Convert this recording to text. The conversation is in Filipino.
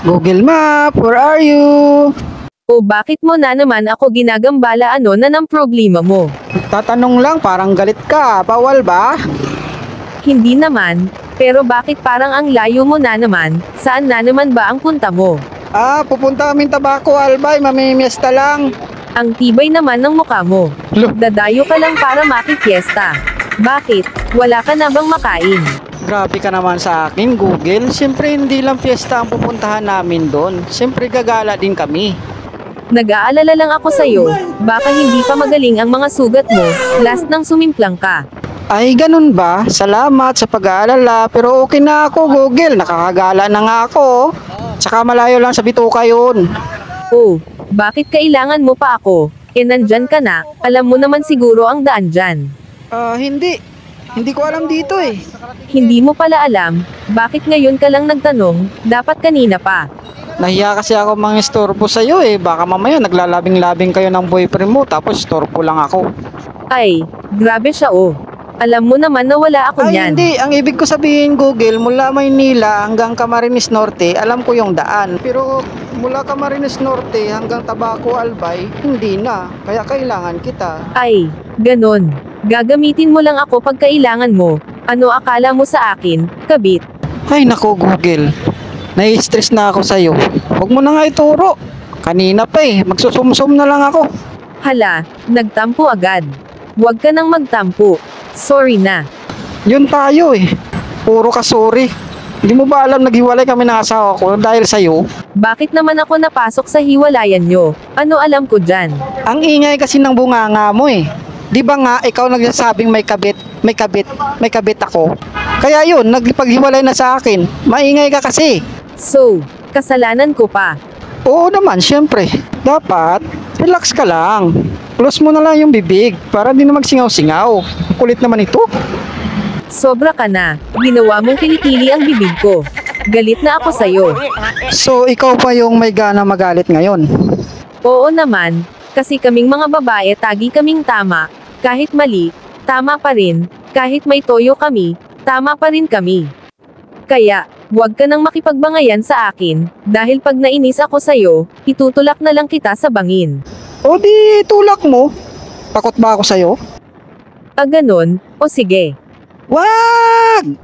Google Map, where are you? O bakit mo na naman ako ginagambala, ano na ng problema mo? Tatanong lang, parang galit ka. Bawal ba? Hindi naman, pero bakit parang ang layo mo na naman? Saan na naman ba ang punta mo? Pupunta kaming Tabaco, Albay. Mamimiesta lang. Ang tibay naman ng mukha mo. Lo, Dadayo ka lang para makifiesta. Bakit? Wala ka na bang makain? grabe ka naman sa akin, Google. Siyempre, hindi lang fiesta ang pupuntahan namin doon. Siyempre, gagala din kami. Nag-aalala lang ako sa'yo, baka hindi pa magaling ang mga sugat mo, last nang sumimplang ka. Ay, ganun ba? Salamat sa pag-aalala. Pero okay na ako, Google. Nakakagala na nga ako. Tsaka malayo lang sa bituka yun. Oh, bakit kailangan mo pa ako? Nandyan ka na, alam mo naman siguro ang daan dyan. Hindi. Hindi ko alam dito eh. Hindi mo pala alam, bakit ngayon ka lang nagtanong, dapat kanina pa. Nahiya kasi ako mga istorbo sa'yo eh. Baka mamaya naglalabing-labing kayo ng boyfriend mo tapos istorbo lang ako. Ay, grabe siya oh. Alam mo naman na wala ako Ay, niyan. hindi. Ang ibig ko sabihin, Google, mula Maynila hanggang Camarines Norte, alam ko yung daan. Pero mula Camarines Norte hanggang Tabaco, Albay, hindi na. Kaya kailangan kita. Ay, ganon. Gagamitin mo lang ako pag kailangan mo. Ano akala mo sa akin, kabit? Ay, nako, Google. Nai-stress na ako sa'yo. Huwag mo na nga ituro. Kanina pa eh. Magsusumsum na lang ako. Hala, nagtampo agad. Huwag ka nang magtampo. Sorry na. Yun tayo eh. Puro ka sorry. Hindi mo ba alam naghiwalay kami ng asawa ko dahil sa'yo? Bakit naman ako napasok sa hiwalayan nyo? Ano alam ko dyan? Ang ingay kasi ng bunganga mo eh. Di ba nga ikaw nagsasabing may kabit ako? Kaya yun, nagpaghiwalay na sa akin. Maingay ka kasi. So, kasalanan ko pa. Oo naman, syempre. Dapat, relax ka lang. Close mo na lang yung bibig para di na magsingaw-singaw. Kulit naman ito. Sobra ka na. Ginawa mong kilikili ang bibig ko. Galit na ako sa'yo. So, ikaw pa yung may gana magalit ngayon. Oo naman, kasi kaming mga babae tagi kaming tama. Kahit mali, tama pa rin. Kahit may toyo kami, tama pa rin kami. Kaya, huwag ka nang makipagbangayan sa akin, dahil pag nainis ako sa'yo, itutulak na lang kita sa bangin. O di, tulak mo. Takot ba ako sa'yo? Ganon, o sige. Wag!